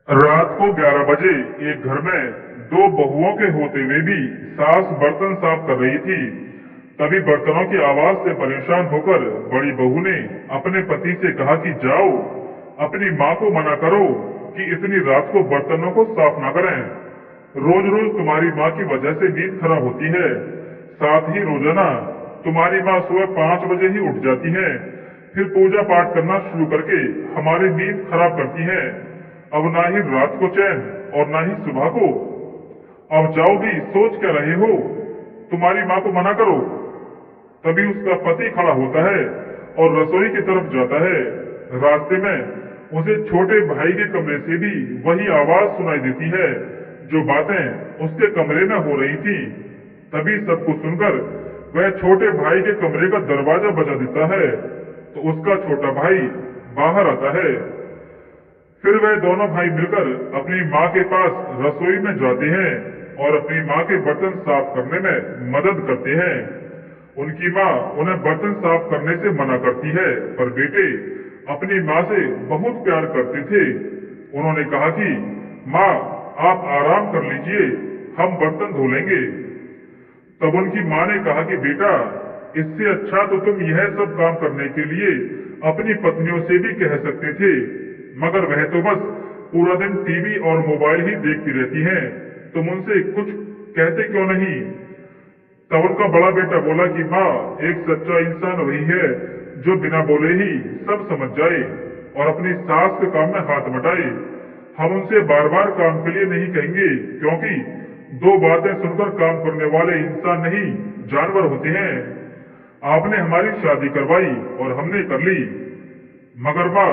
रात को 11 बजे एक घर में दो बहुओं के होते हुए भी सास बर्तन साफ कर रही थी। तभी बर्तनों की आवाज से परेशान होकर बड़ी बहू ने अपने पति से कहा कि जाओ अपनी माँ को मना करो कि इतनी रात को बर्तनों को साफ ना करें। रोज रोज तुम्हारी माँ की वजह से नींद खराब होती है। साथ ही रोजाना तुम्हारी माँ सुबह 5 बजे ही उठ जाती है, फिर पूजा पाठ करना शुरू करके हमारी नींद खराब करती है। अब ना ही रात को चैन और ना ही सुबह को। अब जाओ भी, सोच क्या रहे हो? तुम्हारी माँ को मना करो। तभी उसका पति खड़ा होता है और रसोई की तरफ जाता है। रास्ते में उसे छोटे भाई के कमरे से भी वही आवाज सुनाई देती है जो बातें उसके कमरे में हो रही थी। तभी सब कुछ सुनकर वह छोटे भाई के कमरे का दरवाजा बजा देता है तो उसका छोटा भाई बाहर आता है। फिर वह दोनों भाई मिलकर अपनी माँ के पास रसोई में जाते हैं और अपनी माँ के बर्तन साफ करने में मदद करते हैं। उनकी माँ उन्हें बर्तन साफ करने से मना करती है, पर बेटे अपनी माँ से बहुत प्यार करते थे। उन्होंने कहा कि माँ, आप आराम कर लीजिए, हम बर्तन धो लेंगे। तब उनकी माँ ने कहा कि बेटा, इससे अच्छा तो तुम यह सब काम करने के लिए अपनी पत्नियों से भी कह सकते थे, मगर वह तो बस पूरा दिन टीवी और मोबाइल ही देखती रहती हैं। तुम उनसे कुछ कहते क्यों नहीं? तब उनका बड़ा बेटा बोला कि माँ, एक सच्चा इंसान वही है जो बिना बोले ही सब समझ जाए और अपनी सास के काम में हाथ बटाए। हम उनसे बार बार काम के लिए नहीं कहेंगे, क्योंकि दो बातें सुनकर काम करने वाले इंसान नहीं, जानवर होते हैं। आपने हमारी शादी करवाई और हमने कर ली, मगर माँ,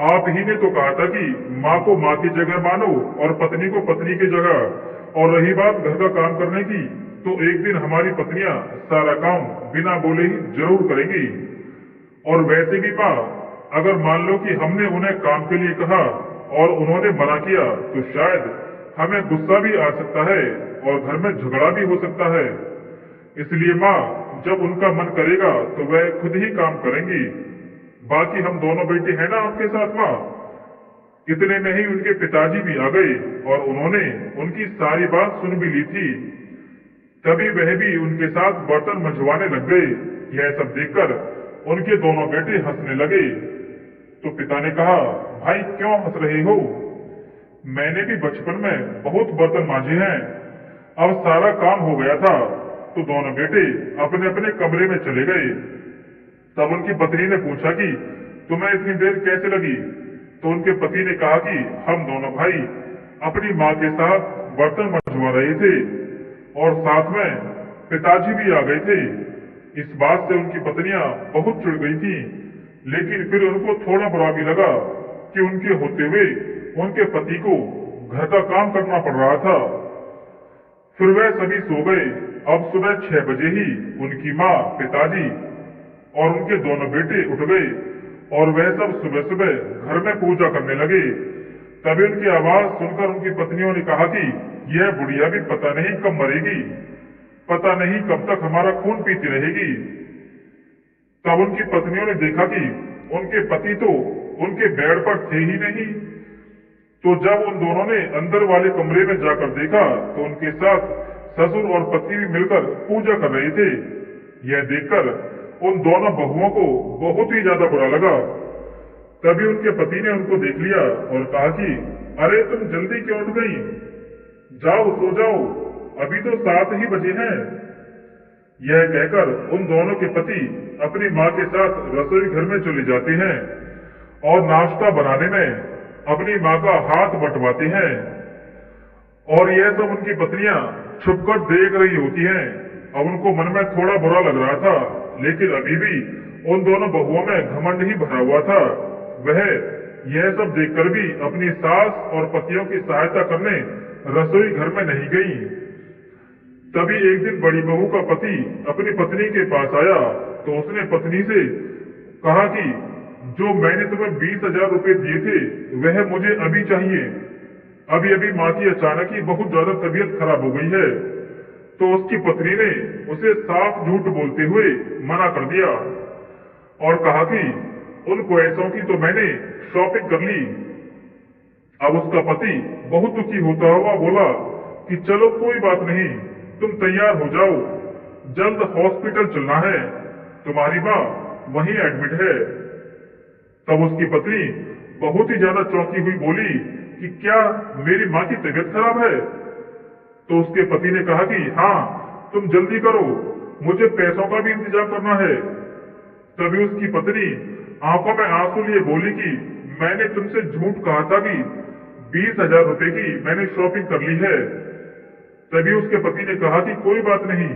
आप ही ने तो कहा था कि माँ को माँ की जगह मानो और पत्नी को पत्नी की जगह। और रही बात घर का काम करने की, तो एक दिन हमारी पत्नियां सारा काम बिना बोले ही जरूर करेंगी। और वैसे भी माँ, अगर मान लो कि हमने उन्हें काम के लिए कहा और उन्होंने मना किया, तो शायद हमें गुस्सा भी आ सकता है और घर में झगड़ा भी हो सकता है। इसलिए माँ, जब उनका मन करेगा तो वह खुद ही काम करेंगी। बाकी हम दोनों बेटे हैं ना आपके साथ माँ। इतने में ही उनके पिताजी भी आ गए और उन्होंने उनकी सारी बात सुन भी ली थी। तभी वह भी उनके साथ बर्तन मंजवाने लग गए। यह सब देखकर उनके दोनों बेटे हंसने लगे। तो पिता ने कहा, भाई क्यों हंस रहे हो? मैंने भी बचपन में बहुत बर्तन मांजे हैं। अब सारा काम हो गया था तो दोनों बेटे अपने अपने कमरे में चले गए। तब उनकी पत्नी ने पूछा कि तुम्हें इतनी देर कैसे लगी? तो उनके पति ने कहा कि हम दोनों भाई अपनी माँ के साथ बर्तन मंजवा रहे थे और साथ में पिताजी भी आ गए थे। इस बात से उनकी पत्नियां बहुत चिढ़ गई थी, लेकिन फिर उनको थोड़ा बुरा भी लगा कि उनके होते हुए उनके पति को घर का काम करना पड़ रहा था। फिर वह सभी सो गए। अब सुबह 6 बजे ही उनकी माँ, पिताजी और उनके दोनों बेटे उठ गए और वह सब सुबह सुबह घर में पूजा करने लगे। तभी उनकी आवाज सुनकर उनकी पत्नियों ने कहा कि यह बुढ़िया भी पता नहीं कब मरेगी, पता नहीं कब तक हमारा खून पीती रहेगी। तब उनकी पत्नियों ने देखा कि उनके पति तो उनके बेड पर थे ही नहीं। तो जब उन दोनों ने अंदर वाले कमरे में जाकर देखा तो उनके साथ ससुर और पति भी मिलकर पूजा कर रहे थे। यह देखकर उन दोनों बहुओं को बहुत ही ज्यादा बुरा लगा। तभी उनके पति ने उनको देख लिया और कहा कि अरे तुम जल्दी क्यों उठ गई? जाओ सो जाओ, अभी तो 7 ही बजे हैं। यह कहकर उन दोनों के पति अपनी माँ के साथ रसोई घर में चले जाते हैं और नाश्ता बनाने में अपनी माँ का हाथ बंटवाते हैं। और यह सब उनकी पत्नियां छुपकर देख रही होती हैं। अब उनको मन में थोड़ा बुरा लग रहा था, लेकिन अभी भी उन दोनों बहुओं में घमंड ही भरा हुआ था। वह यह सब देखकर भी अपनी सास और पतियों की सहायता करने रसोई घर में नहीं गई। तभी एक दिन बड़ी बहू का पति अपनी पत्नी के पास आया तो उसने पत्नी से कहा कि जो मैंने तुम्हें 20,000 रुपए दिए थे वह मुझे अभी चाहिए। अभी अभी माँ की अचानक ही बहुत ज्यादा तबीयत खराब हो गई है। तो उसकी पत्नी ने उसे साफ झूठ बोलते हुए मना कर दिया और कहा कि उन पैसों की तो मैंने शॉपिंग कर ली। अब उसका पति बहुत दुखी होता हुआ बोला कि चलो कोई बात नहीं, तुम तैयार हो जाओ, जल्द हॉस्पिटल चलना है, तुम्हारी माँ वहीं एडमिट है। तब उसकी पत्नी बहुत ही ज्यादा चौंकी हुई बोली कि क्या मेरी माँ की तबीयत खराब है? तो उसके पति ने कहा कि हाँ, तुम जल्दी करो, मुझे पैसों का भी इंतजाम करना है। तभी उसकी पत्नी आंखों में आंसू लिए बोली कि मैंने तुमसे झूठ कहा था कि 20,000 रुपए की मैंने शॉपिंग कर ली है। तभी उसके पति ने कहा कि कोई बात नहीं,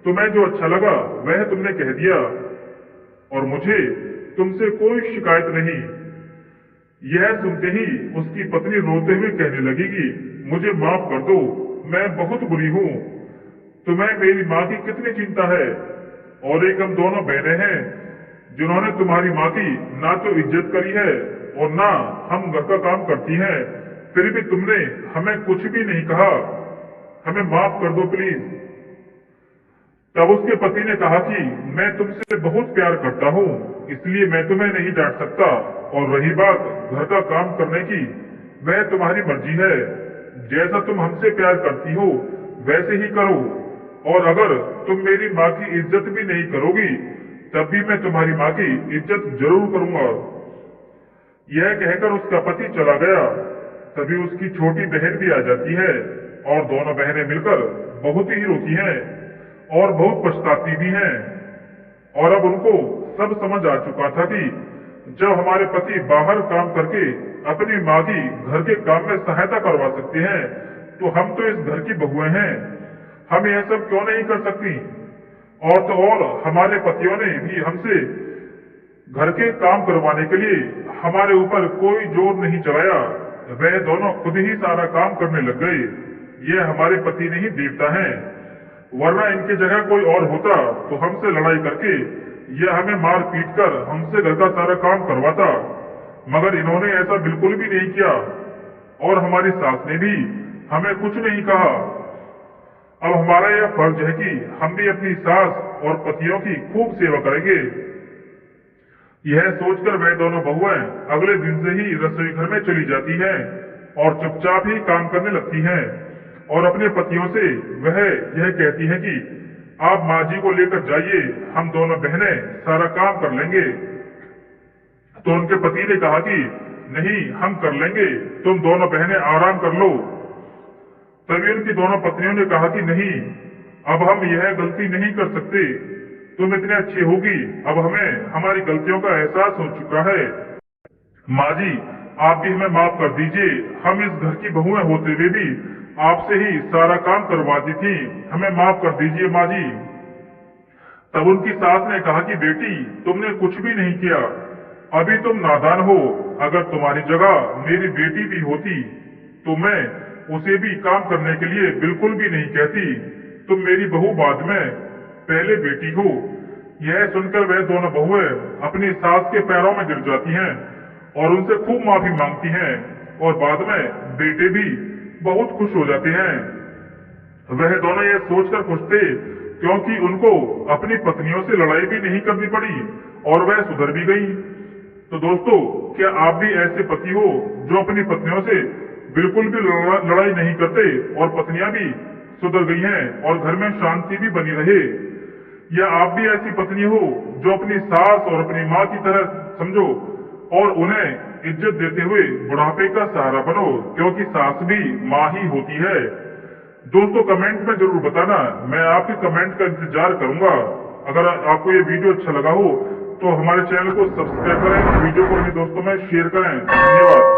तुम्हें जो अच्छा लगा वह तुमने कह दिया और मुझे तुमसे कोई शिकायत नहीं। यह सुनते ही उसकी पत्नी रोते हुए कहने लगी कि मुझे माफ कर दो, मैं बहुत बुरी हूँ, तुम्हें मेरी माँ की कितनी चिंता है, और एक हम दोनों बहनें हैं जिन्होंने तुम्हारी माँ की ना तो इज्जत करी है और ना हम घर का काम करती हैं, फिर भी तुमने हमें कुछ भी नहीं कहा, हमें माफ कर दो प्लीज। तब उसके पति ने कहा कि मैं तुमसे बहुत प्यार करता हूँ, इसलिए मैं तुम्हें नहीं डांट सकता, और रही बात घर का काम करने की, वह तुम्हारी मर्जी है, जैसा तुम हमसे प्यार करती हो वैसे ही करो, और अगर तुम मेरी माँ की इज्जत भी नहीं करोगी तब भी मैं तुम्हारी माँ की इज्जत जरूर करूंगा। यह कहकर उसका पति चला गया। तभी उसकी छोटी बहन भी आ जाती है और दोनों बहनें मिलकर बहुत ही रोती हैं और बहुत पछताती भी हैं। और अब उनको सब समझ आ चुका था कि जब हमारे पति बाहर काम करके अपनी माँ की घर के काम में सहायता करवा सकते हैं, तो हम तो इस घर की बहुएं हैं, हम यह सब क्यों नहीं कर सकती? और तो और हमारे पतियों ने भी हमसे घर के काम करवाने के लिए हमारे ऊपर कोई जोर नहीं चलाया, वह दोनों खुद ही सारा काम करने लग गए। ये हमारे पति नहीं देवता हैं, वरना इनकी जगह कोई और होता तो हमसे लड़ाई करके यह हमें मार पीट कर हमसे घर का सारा काम करवाता, मगर इन्होंने ऐसा बिल्कुल भी नहीं किया, और हमारी सास ने भी हमें कुछ नहीं कहा। अब हमारा यह फर्ज है कि हम भी अपनी सास और पतियों की खूब सेवा करेंगे। यह सोचकर वह दोनों बहुएं अगले दिन से ही रसोई घर में चली जाती हैं और चुपचाप ही काम करने लगती हैं, और अपने पतियों से वह यह कहती हैं कि आप माँ जी को लेकर जाइए, हम दोनों बहनें सारा काम कर लेंगे। तो उनके पति ने कहा कि नहीं, हम कर लेंगे, तुम दोनों बहनें आराम कर लो। तभी उनकी दोनों पत्नियों ने कहा कि नहीं, अब हम यह गलती नहीं कर सकते, तुम इतने अच्छी होगी, अब हमें हमारी गलतियों का एहसास हो चुका है, माँ जी आप भी हमें माफ कर दीजिए, हम इस घर की बहुएं होते हुए भी आपसे ही सारा काम करवाती थी, हमें माफ कर दीजिए माँ जी। तब उनकी सास ने कहा कि बेटी तुमने कुछ भी नहीं किया, अभी तुम नादान हो, अगर तुम्हारी जगह मेरी बेटी भी होती तो मैं उसे भी काम करने के लिए बिल्कुल भी नहीं कहती, तुम मेरी बहू बाद में, पहले बेटी हो। यह सुनकर वह दोनों बहुएं अपनी सास के पैरों में गिर जाती हैं और उनसे खूब माफी मांगती हैं, और बाद में बेटे भी बहुत खुश हो जाते हैं। वह दोनों ये सोचकर खुश थे क्योंकि उनको अपनी पत्नियों से लड़ाई भी नहीं करनी पड़ी और वह सुधर भी गई। तो दोस्तों, क्या आप भी ऐसे पति हो जो अपनी पत्नियों से बिल्कुल भी लड़ाई नहीं करते और पत्नियां भी सुधर गई हैं और घर में शांति भी बनी रहे? या आप भी ऐसी पत्नी हो जो अपनी सास और अपनी माँ की तरह समझो और उन्हें इज्जत देते हुए बुढ़ापे का सहारा बनो, क्योंकि सास भी माँ ही होती है? दोस्तों कमेंट में जरूर बताना, मैं आपके कमेंट का इंतजार करूंगा। अगर आपको ये वीडियो अच्छा लगा हो तो हमारे चैनल को सब्सक्राइब करें, वीडियो को अपने दोस्तों में शेयर करें। धन्यवाद।